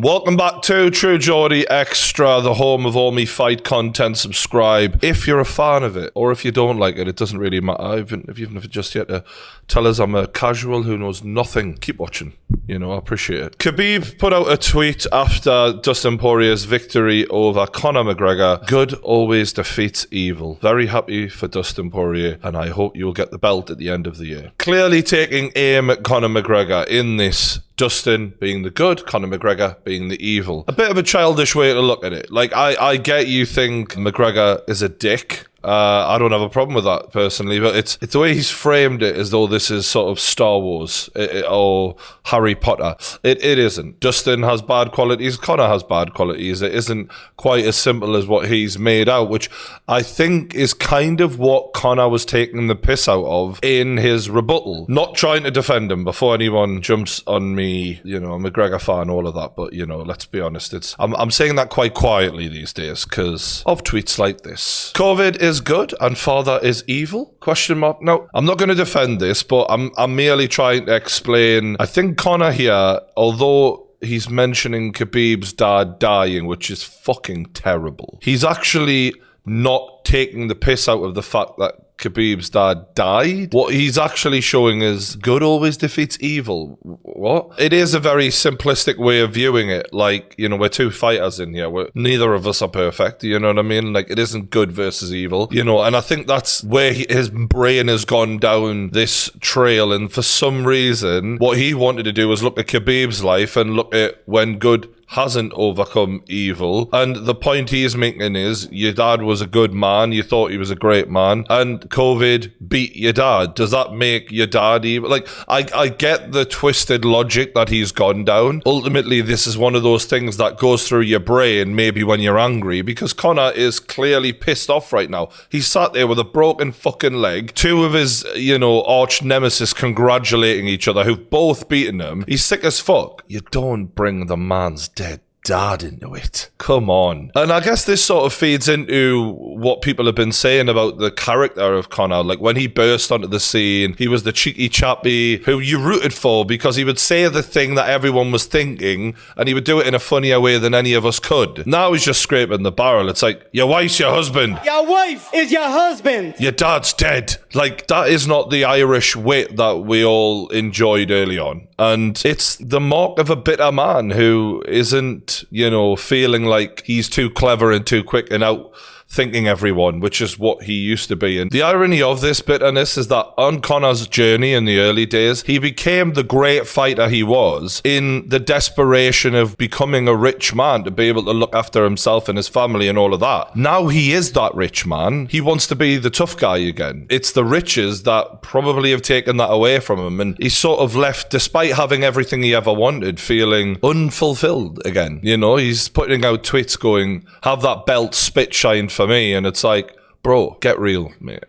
Welcome back to True Geordie Extra, the home of all me fight content. Subscribe if you're a fan of it, or if you don't like it, it doesn't really matter. Even if just yet to tell us I'm a casual who knows nothing, keep watching. You know, I appreciate it. Khabib put out a tweet after Dustin Poirier's victory over Conor McGregor. Good always defeats evil. Very happy for Dustin Poirier, and I hope you'll get the belt at the end of the year. Clearly taking aim at Conor McGregor in this. Dustin being the good, Conor McGregor being the evil. A bit of a childish way to look at it. Like, I get you think McGregor is a dick. I don't have a problem with that personally, but it's the way he's framed it as though this is sort of Star Wars or Harry Potter. It isn't. Dustin has bad qualities. Conor has bad qualities. It isn't quite as simple as what he's made out, which I think is kind of what Conor was taking the piss out of in his rebuttal. Not trying to defend him before anyone jumps on me, you know, I'm a McGregor fan, all of that, but you know, let's be honest. I'm saying that quite quietly these days because of tweets like this. COVID is good and father is evil? Question mark. No, I'm not going to defend this, but I'm merely trying to explain. I think Conor here, although he's mentioning Khabib's dad dying, which is fucking terrible, he's actually not taking the piss out of the fact that Khabib's dad died. What he's actually showing is good always defeats evil. What? It is a very simplistic way of viewing it. Like, you know, we're two fighters in here. Neither of us are perfect. You know what I mean? Like, it isn't good versus evil. You know, and I think that's where his brain has gone down this trail. And for some reason, what he wanted to do was look at Khabib's life and look at when good hasn't overcome evil. And the point he is making is, your dad was a good man, you thought he was a great man, and COVID beat your dad. Does that make your dad evil? Like, I get the twisted logic that he's gone down. Ultimately, this is one of those things that goes through your brain maybe when you're angry, because Conor is clearly pissed off right now. He sat there with a broken fucking leg, two of his, you know, arch nemesis congratulating each other, who've both beaten him. He's sick as fuck. You don't bring the man's dead dad into it. Come on. And I guess this sort of feeds into what people have been saying about the character of Conor. Like, when he burst onto the scene, he was the cheeky chappy who you rooted for because he would say the thing that everyone was thinking, and he would do it in a funnier way than any of us could. Now he's just scraping the barrel. It's like, your wife's your husband. Your wife is your husband. Your dad's dead. Like, that is not the Irish wit that we all enjoyed early on. And it's the mark of a bitter man who isn't, you know, feeling like he's too clever and too quick and outthinking everyone, which is what he used to be. And the irony of this bitterness is that on Conor's journey in the early days, he became the great fighter he was in the desperation of becoming a rich man to be able to look after himself and his family and all of that. Now he is that rich man. He wants to be the tough guy again. It's the riches that probably have taken that away from him, and he's sort of left, despite having everything he ever wanted, feeling unfulfilled again. You know, he's putting out tweets going, have that belt spit shine for me, and it's like, bro, get real, mate.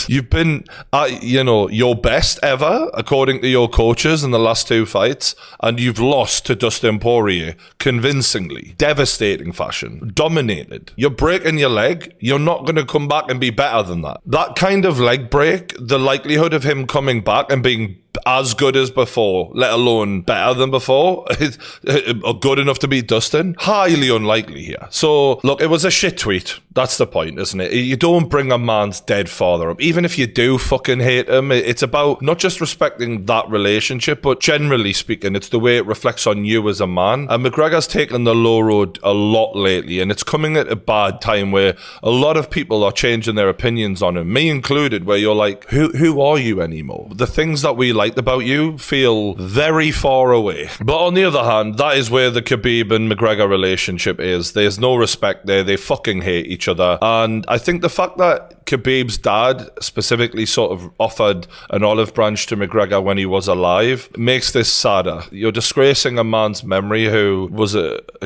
You've been at, you know, your best ever, according to your coaches in the last two fights, and you've lost to Dustin Poirier convincingly, devastating fashion, dominated. You're breaking your leg. You're not going to come back and be better than that. That kind of leg break, the likelihood of him coming back and being as good as before, let alone better than before, good enough to beat Dustin, highly unlikely here. So, look, it was a shit tweet. That's the point, isn't it? You don't bring a man's dead father up. Even if you do fucking hate him, it's about not just respecting that relationship, but generally speaking, it's the way it reflects on you as a man. And McGregor's taken the low road a lot lately, and it's coming at a bad time where a lot of people are changing their opinions on him, me included, where you're like, who are you anymore? The things that we like about you feel very far away. But on the other hand, that is where the Khabib and McGregor relationship is. There's no respect there. They fucking hate each other. And I think the fact that Khabib's dad specifically sort of offered an olive branch to McGregor when he was alive makes this sadder. You're disgracing a man's memory who was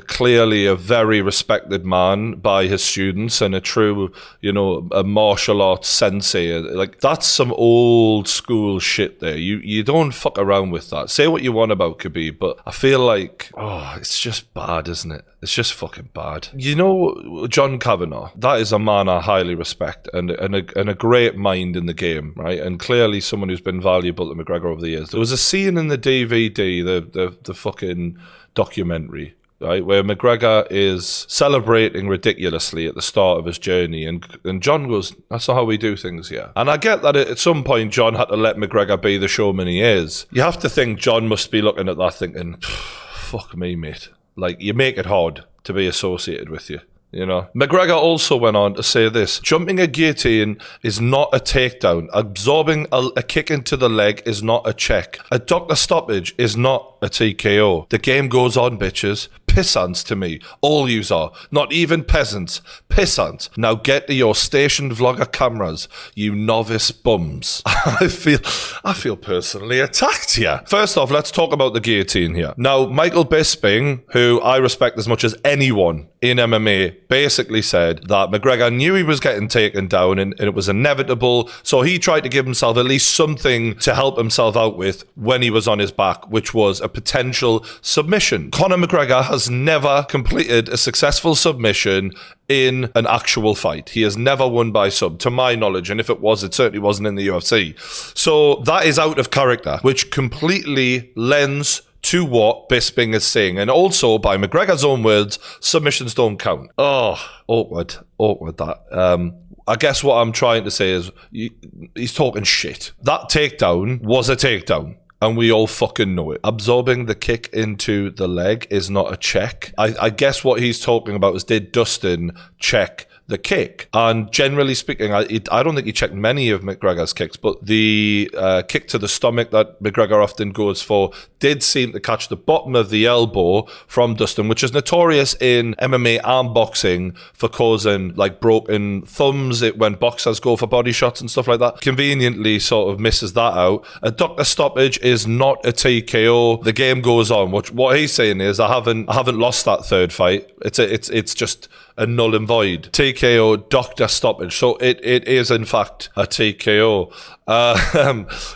clearly a very respected man by his students and a true, you know, a martial arts sensei. Like, that's some old school shit there. You don't fuck around with that. Say what you want about Khabib, but I feel like, it's just bad, isn't it? It's just fucking bad. You know, John Kavanagh, that is a man I highly respect and a great mind in the game, right? And clearly someone who's been valuable to McGregor over the years. There was a scene in the DVD, the fucking documentary, right, where McGregor is celebrating ridiculously at the start of his journey, and John goes, that's not how we do things here. And I get that at some point John had to let McGregor be the showman he is. You have to think John must be looking at that thinking, fuck me, mate. Like, you make it hard to be associated with you. You know, McGregor also went on to say this: jumping a guillotine is not a takedown. Absorbing a kick into the leg is not a check. A doctor stoppage is not a TKO. The game goes on, bitches. Pissants to me. All yous are. Not even peasants. Pissants. Now get to your stationed vlogger cameras, you novice bums. I feel personally attacked here. First off, let's talk about the guillotine here. Now, Michael Bisping, who I respect as much as anyone in MMA, basically said that McGregor knew he was getting taken down and it was inevitable, so he tried to give himself at least something to help himself out with when he was on his back, which was a potential submission. Conor McGregor has never completed a successful submission in an actual fight. He has never won by sub, to my knowledge, and if it was, it certainly wasn't in the UFC. So that is out of character, which completely lends to what Bisping is saying. And also, by McGregor's own words, submissions don't count. Oh, awkward that. I guess what I'm trying to say is he's talking shit. That takedown was a takedown, and we all fucking know it. Absorbing the kick into the leg is not a check. I guess what he's talking about is, did Dustin check the kick? And generally speaking, I don't think he checked many of McGregor's kicks, but the kick to the stomach that McGregor often goes for did seem to catch the bottom of the elbow from Dustin, which is notorious in MMA and boxing for causing like broken thumbs when boxers go for body shots and stuff like that. Conveniently sort of misses that out. A doctor stoppage is not a TKO. The game goes on. What he's saying is, I haven't lost that third fight. It's just a null and void. TKO, doctor stoppage. So it is in fact a TKO.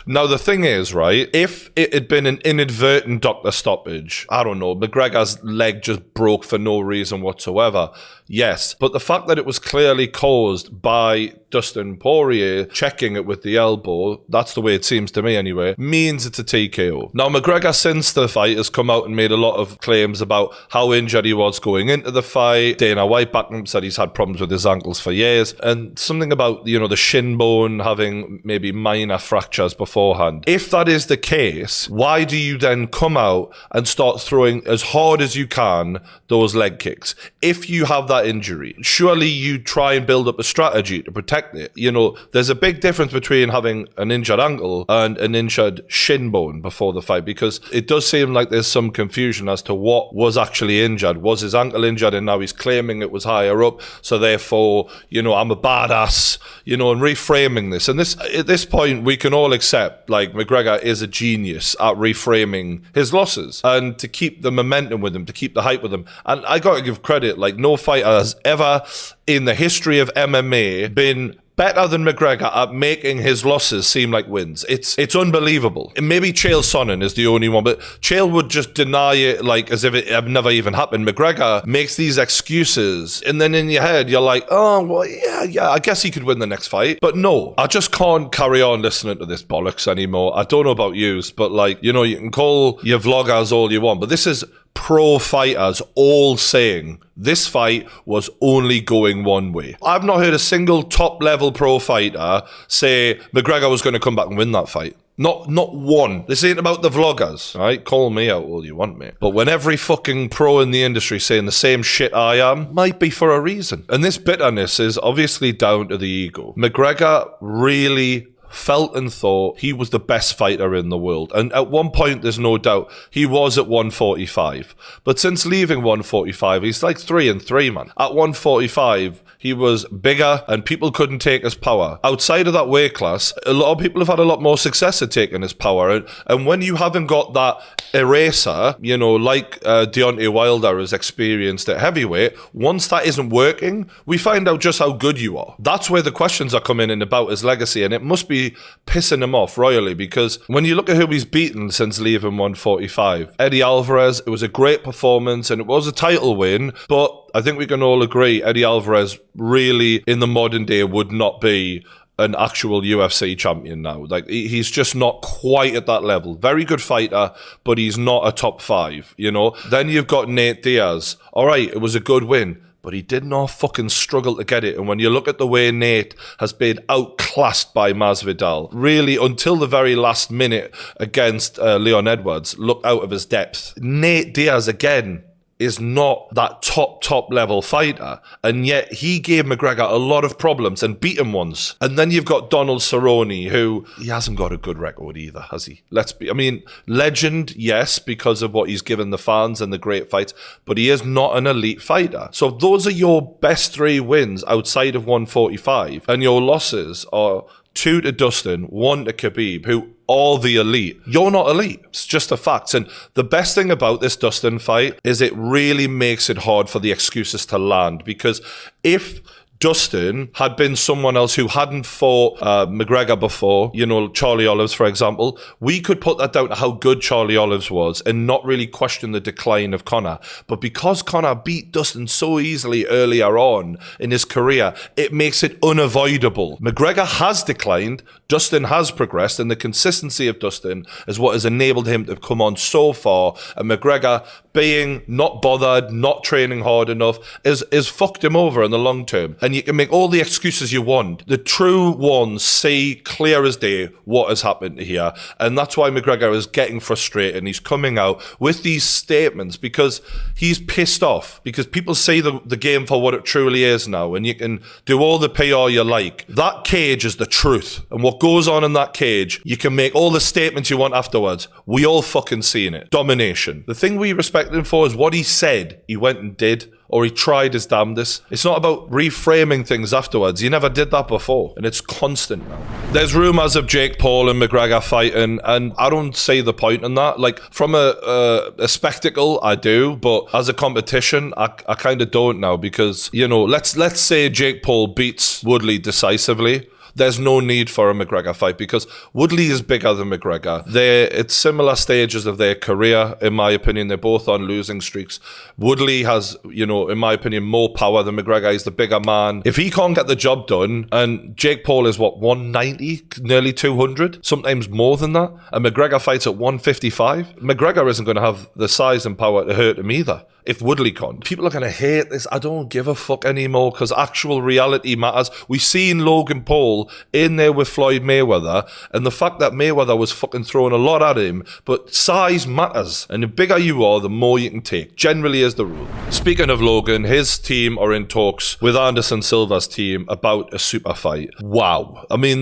Now the thing is, right, if it had been an inadvertent doctor stoppage, I don't know, McGregor's leg just broke for no reason whatsoever, yes. But the fact that it was clearly caused by Dustin Poirier checking it with the elbow, that's the way it seems to me anyway, means it's a TKO. Now McGregor, since the fight, has come out and made a lot of claims about how injured he was going into the fight. Dana White backed him, said he's had problems with his ankles for years, and something about, you know, the shin bone having maybe minor fractures beforehand. If that is the case, why do you then come out and start throwing as hard as you can those leg kicks? If you have that injury, surely you try and build up a strategy to protect it. You know, there's a big difference between having an injured ankle and an injured shin bone before the fight, because it does seem like there's some confusion as to what was actually injured. Was his ankle injured and now he's claiming it was higher up, so therefore, you know, I'm a badass, you know, and reframing this. And this, at this point, we can all accept, like, McGregor is a genius at reframing his losses and to keep the momentum with him, to keep the hype with him. And I gotta give credit, like, no fighter has ever in the history of MMA been better than McGregor at making his losses seem like wins. It's unbelievable. And maybe Chael Sonnen is the only one, but Chael would just deny it like as if it had never even happened. McGregor makes these excuses, and then in your head you're like, oh, well, yeah, I guess he could win the next fight. But no, I just can't carry on listening to this bollocks anymore. I don't know about yous, but like, you know, you can call your vloggers all you want, but this is pro fighters all saying this fight was only going one way. I've not heard a single top level pro fighter say McGregor was going to come back and win that fight. Not one. This ain't about the vloggers, right? Call me out all you want, mate. But when every fucking pro in the industry saying the same shit I am, might be for a reason. And this bitterness is obviously down to the ego. McGregor really felt and thought he was the best fighter in the world. And at one point, there's no doubt, he was at 145. But since leaving 145, he's like 3-3, man. At 145, he was bigger and people couldn't take his power. Outside of that weight class, a lot of people have had a lot more success at taking his power. And when you haven't got that eraser, you know, like Deontay Wilder has experienced at heavyweight, once that isn't working, we find out just how good you are. That's where the questions are coming in about his legacy, and it must be pissing him off royally, because when you look at who he's beaten since leaving 145, Eddie Alvarez, it was a great performance and it was a title win, but I think we can all agree Eddie Alvarez really in the modern day would not be an actual UFC champion now. Like, he's just not quite at that level. Very good fighter, but he's not a top 5, you know? Then you've got Nate Diaz. All right, it was a good win, but he did not fucking struggle to get it. And when you look at the way Nate has been outclassed by Masvidal, really until the very last minute against Leon Edwards, looked out of his depth. Nate Diaz, again, is not that top level fighter, and yet he gave McGregor a lot of problems and beat him once. And then you've got Donald Cerrone, who he hasn't got a good record either, has he? Legend, yes, because of what he's given the fans and the great fights, but he is not an elite fighter. So those are your best 3 wins outside of 145, and your losses are 2 to Dustin, 1 to Khabib, who are the elite. You're not elite. It's just a fact. And the best thing about this Dustin fight is it really makes it hard for the excuses to land, because if Dustin had been someone else who hadn't fought McGregor before, you know, Charlie Olives, for example, we could put that down to how good Charlie Olives was and not really question the decline of Conor. But because Conor beat Dustin so easily earlier on in his career, it makes it unavoidable. McGregor has declined, Dustin has progressed, and the consistency of Dustin is what has enabled him to come on so far. And McGregor, being not bothered, not training hard enough, is fucked him over in the long term. And you can make all the excuses you want. The true ones see clear as day what has happened here. And that's why McGregor is getting frustrated, and he's coming out with these statements because he's pissed off, because people see the game for what it truly is now, and you can do all the PR you like. That cage is the truth. And what goes on in that cage, you can make all the statements you want afterwards. We all fucking seen it. Domination. The thing we respect him for is what he said he went and did, or he tried his damnedest. It's not about reframing things afterwards. He never did that before, and it's constant now. There's rumours of Jake Paul and McGregor fighting, and I don't see the point in that. Like, from a spectacle, I do, but as a competition, I kind of don't now, because, you know, let's say Jake Paul beats Woodley decisively. There's no need for a McGregor fight, because Woodley is bigger than McGregor. They're at similar stages of their career, in my opinion. They're both on losing streaks. Woodley has, you know, in my opinion, more power than McGregor. He's the bigger man. If he can't get the job done, and Jake Paul is, 190, nearly 200, sometimes more than that, and McGregor fights at 155, McGregor isn't going to have the size and power to hurt him either. If Woodley can't. People are going to hate this. I don't give a fuck anymore, because actual reality matters. We've seen Logan Paul in there with Floyd Mayweather, and the fact that Mayweather was fucking throwing a lot at him, but size matters. And the bigger you are, the more you can take. Generally is the rule. Speaking of Logan, his team are in talks with Anderson Silva's team about a super fight. Wow. I mean,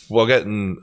we're getting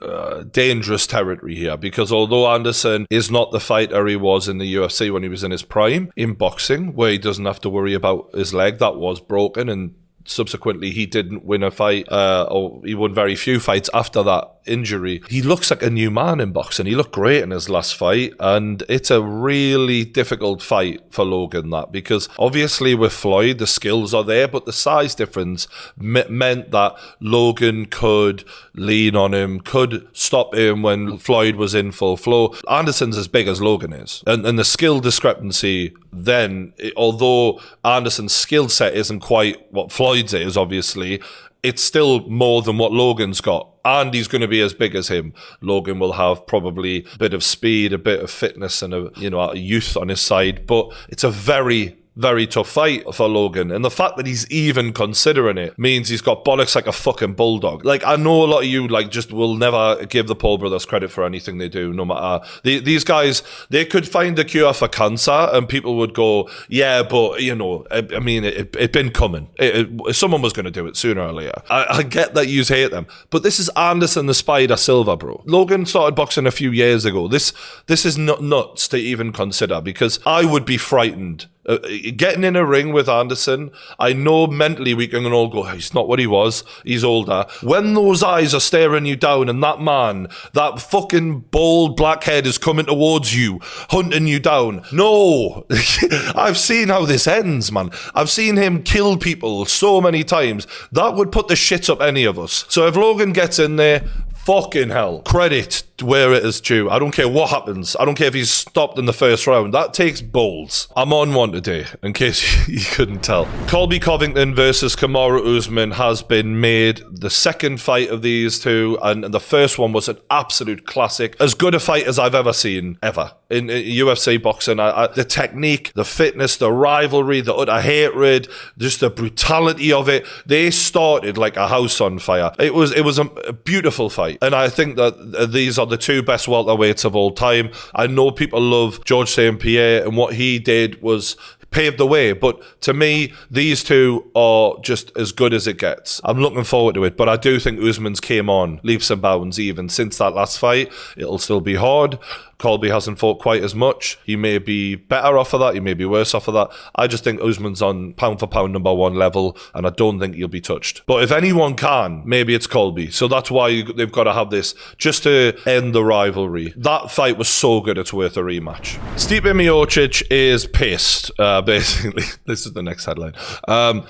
dangerous territory here, because although Anderson is not the fighter he was in the UFC when he was in his prime, in boxing, where he doesn't have to worry about his leg that was broken, and subsequently he didn't win a fight, or he won very few fights after that injury. He looks like a new man in boxing. He looked great in his last fight, and it's a really difficult fight for Logan, that, because obviously with Floyd the skills are there, but the size difference meant that Logan could lean on him, could stop him when Floyd was in full flow. Anderson's as big as Logan is, and the skill discrepancy then, although Anderson's skill set isn't quite what Floyd's is, obviously, it's still more than what Logan's got. And he's going to be as big as him. Logan will have probably a bit of speed, a bit of fitness, and a youth on his side. But it's a very, very tough fight for Logan. And the fact that he's even considering it means he's got bollocks like a fucking bulldog. Like, I know a lot of you just will never give the Paul brothers credit for anything they do, no matter. These guys, they could find a cure for cancer, and people would go, yeah, but, I mean, it'd been coming. Someone was going to do it sooner or later. I get that you hate them, but this is Anderson the Spider Silva, bro. Logan started boxing a few years ago. This is not nuts to even consider, because I would be frightened. Getting in a ring with Anderson, I know mentally we can all go, he's not what he was, he's older. When those eyes are staring you down, and that man, that fucking bald blackhead is coming towards you, hunting you down. No, I've seen how this ends, man. I've seen him kill people so many times. That would put the shit up any of us. So if Logan gets in there, fucking hell, credit where it is due. I don't care what happens. I don't care if he's stopped in the first round. That takes balls. I'm on one today, in case you couldn't tell. Colby Covington versus Kamaru Usman has been made. The second fight of these two, and the first one was an absolute classic. As good a fight as I've ever seen, ever. In UFC boxing, the technique, the fitness, the rivalry, the utter hatred, just the brutality of it. They started like a house on fire. It was a beautiful fight. And I think that these are the two best welterweights of all time. I know people love George St. Pierre, and what he did was paved the way, but to me, these two are just as good as it gets. I'm looking forward to it, but I do think Usman's came on leaps and bounds even since that last fight. It'll still be hard. Colby hasn't fought quite as much. He may be better off of that. He may be worse off of that. I just think Usman's on pound for pound #1 level, and I don't think he'll be touched. But if anyone can, maybe it's Colby. So that's why they've got to have this, just to end the rivalry. That fight was so good, it's worth a rematch. Stipe Miocic is pissed, basically. This is the next headline.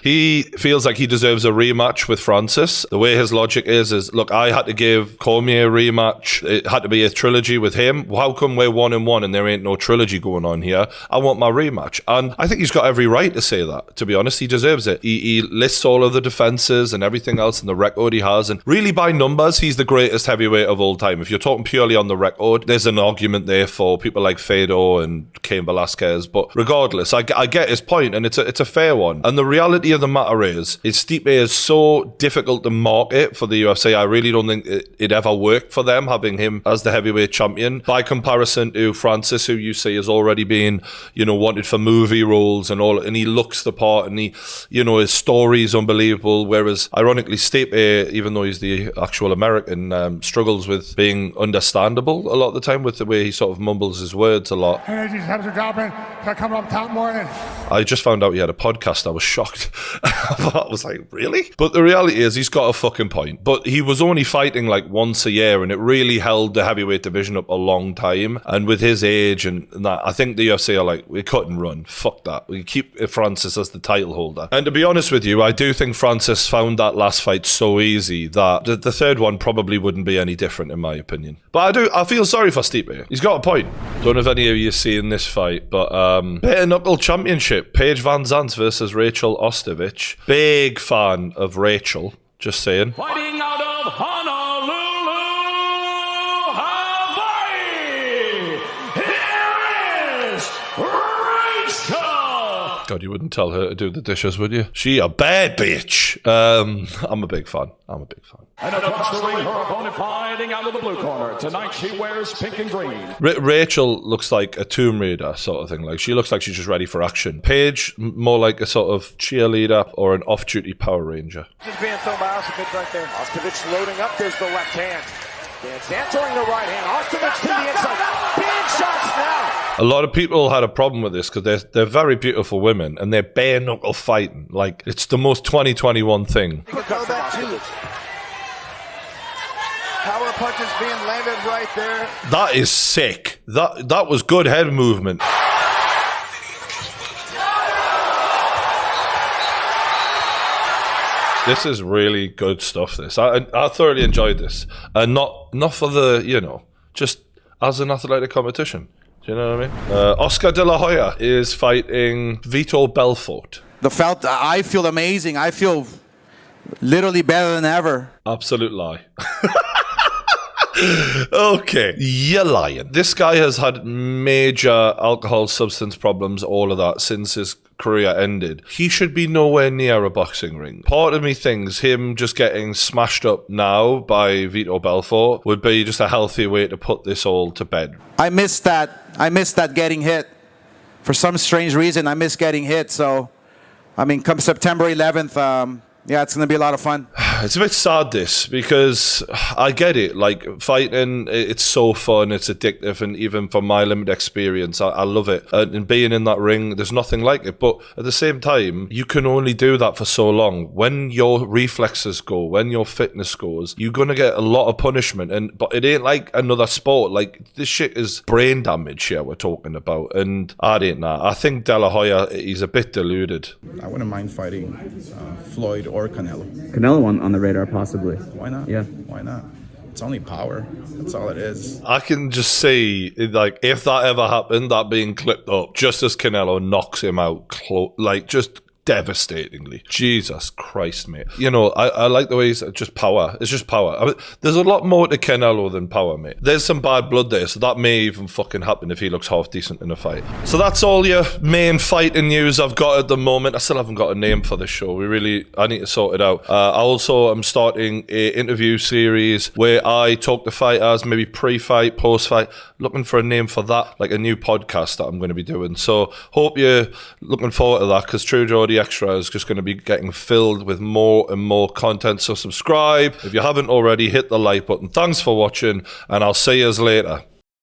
He feels like he deserves a rematch with Francis. The way his logic is look, I had to give Cormier a rematch. It had to be a trilogy with him. How come we're 1-1 and there ain't no trilogy going on here? I want my rematch. And I think he's got every right to say that, to be honest. He deserves it. He lists all of the defenses and everything else and the record he has, and really by numbers, he's the greatest heavyweight of all time. If you're talking purely on the record, there's an argument there for people like Fedor and Cain Velasquez, but regardless, I get his point, and it's a fair one. And the reality of the matter is Stipe is so difficult to market for the UFC. I really don't think it ever worked for them, having him as the heavyweight champion. By comparison to Francis, who you say has already been, wanted for movie roles and all, and he looks the part, and he, his story is unbelievable. Whereas, ironically, Stipe, even though he's the actual American, struggles with being understandable a lot of the time with the way he sort of mumbles his words a lot. I just found out he had a podcast. I was shocked. I was like, really? But the reality is, he's got a fucking point. But he was only fighting like once a year, and it really held the heavyweight division up a long time. And with his age and that, I think the UFC are like, we cut and run. Fuck that. We keep Francis as the title holder. And to be honest with you, I do think Francis found that last fight so easy that the third one probably wouldn't be any different, in my opinion. But I feel sorry for Stipe. He's got a point. Don't know if any of you seen this fight, but bare knuckle championship. Paige VanZant versus Rachel Ostovich. Big fan of Rachel. Just saying. Fighting out of Honolulu, Hawaii, here is Rachel. God, you wouldn't tell her to do the dishes, would you? She a bad bitch. I'm a big fan. And across the ring, her opponent fighting out of the blue corner. Tonight she wears pink and green. Rachel looks like a Tomb Raider sort of thing. Like, she looks like she's just ready for action. Paige, more like a sort of cheerleader or an off-duty Power Ranger. This is being thrown by Ostovich right there. Ostovich loading up. There's the left hand. VanZant throwing the right hand. Ostovich to the inside. Big shots now. A lot of people had a problem with this because they're very beautiful women and they're bare knuckle fighting. Like, it's the most 2021 thing. Power punches being landed right there. That is sick. That was good head movement. This is really good stuff, this. I thoroughly enjoyed this. And not for the, just as an athletic competition. Do you know what I mean? Oscar De La Hoya is fighting Vitor Belfort. I feel amazing. I feel literally better than ever. Absolute lie. Okay, you're lying. This guy has had major alcohol, substance problems, all of that since his career ended. He should be nowhere near a boxing ring. Part of me thinks him just getting smashed up now by Vitor Belfort would be just a healthy way to put this all to bed. I miss that getting hit. For some strange reason, I miss getting hit. So, come September 11th, it's going to be a lot of fun. It's a bit sad, this, because I get it. Like, fighting, it's so fun, it's addictive, and even from my limited experience, I love it. And being in that ring, there's nothing like it. But at the same time, you can only do that for so long. When your reflexes go, when your fitness goes, you're going to get a lot of punishment. But it ain't like another sport. Like, this shit is brain damage here we're talking about. And I don't know. I think De La Hoya, he's a bit deluded. I wouldn't mind fighting Floyd or Canelo. Canelo on the radar, possibly. Why not? Yeah. Why not? It's only power. That's all it is. I can just see, like, if that ever happened, that being clipped up, just as Canelo knocks him out, like, just devastatingly. Jesus Christ, mate. You know, I like the way he's just power. It's just power. I mean, there's a lot more to Canelo than power, mate. There's some bad blood there, so that may even fucking happen if he looks half decent in a fight. So that's all your main fighting news I've got at the moment. I still haven't got a name for this show. I need to sort it out. I also am starting a interview series where I talk to fighters, maybe pre-fight, post-fight, looking for a name for that, like a new podcast that I'm going to be doing. So hope you're looking forward to that, because True Geordie Extra is just going to be getting filled with more and more content. So subscribe if you haven't already, hit the like button. Thanks for watching, and I'll see you later.